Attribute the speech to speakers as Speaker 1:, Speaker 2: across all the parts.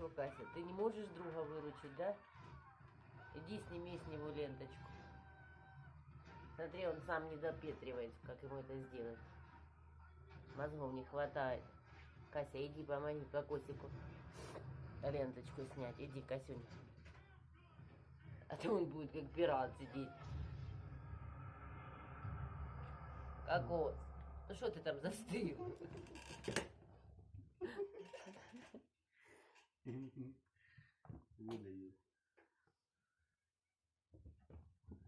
Speaker 1: Что, Кася, ты не можешь друга выручить, да? Иди сними с него ленточку. Смотри, он сам не допетривает, как ему это сделать. Мозгов не хватает. Кася, иди помоги кокосику ленточку снять. Иди, Касюнь. А то он будет как пират сидеть. Кокос, ну что ты там застыл?
Speaker 2: Не даю.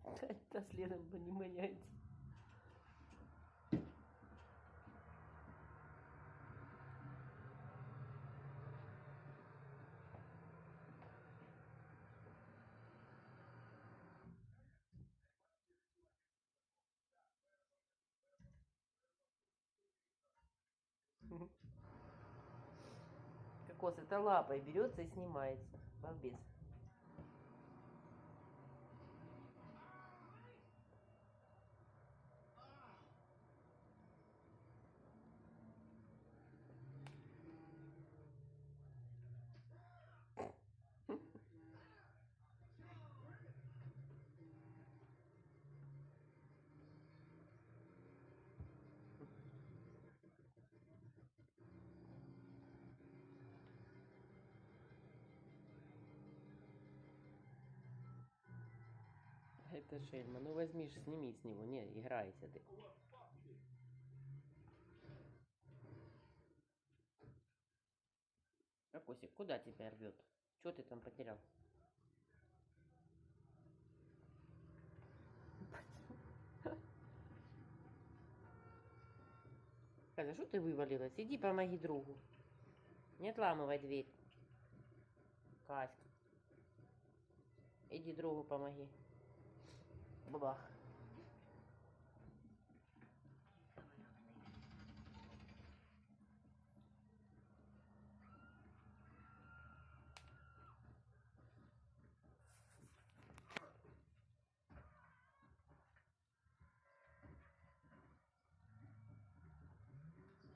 Speaker 1: Это следом не меняется. Кокос, это лапой берется и снимается. Балбес. Это шельма. Ну возьми, сними с него. Не, играйся ты. Кокосик, куда тебя рвет? Что ты там потерял? Катя, что ты вывалилась? Иди помоги другу. Не отламывай дверь. Катька. Иди другу помоги. Бабах.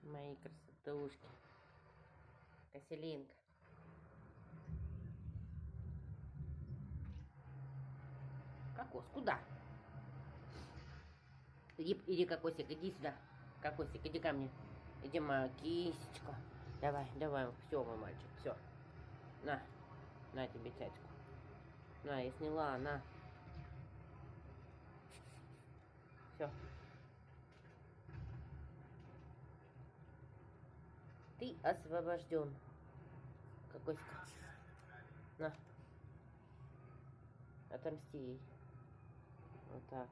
Speaker 1: Мои красотушки. Коселинка. Кокос, куда? Иди, кокосик, иди сюда. Кокосик, иди ко мне. Иди, моя кисечка. Давай, давай, все, мой мальчик, все. На тебе тятьку. На, я сняла, на. Все. Ты освобожден. Какой-то. На. Отомсти ей. Вот так.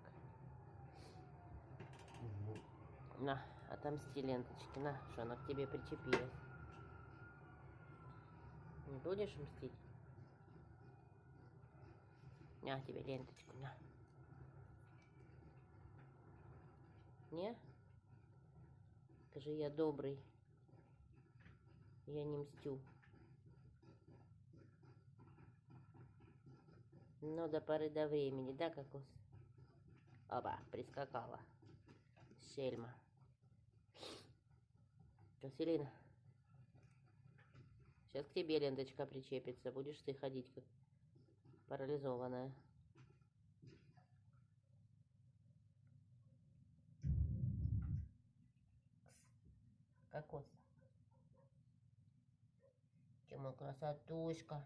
Speaker 1: На, отомсти ленточки. На, что она к тебе причепилась. Не будешь мстить? На тебе ленточку, на. Не? Скажи, я добрый. Я не мстю. Но до поры до времени, да, кокос? Оба, прискакала. Шельма. Василина. Сейчас к тебе ленточка причепится. Будешь ты ходить как парализованная. Кокос. Ты мой красотушка.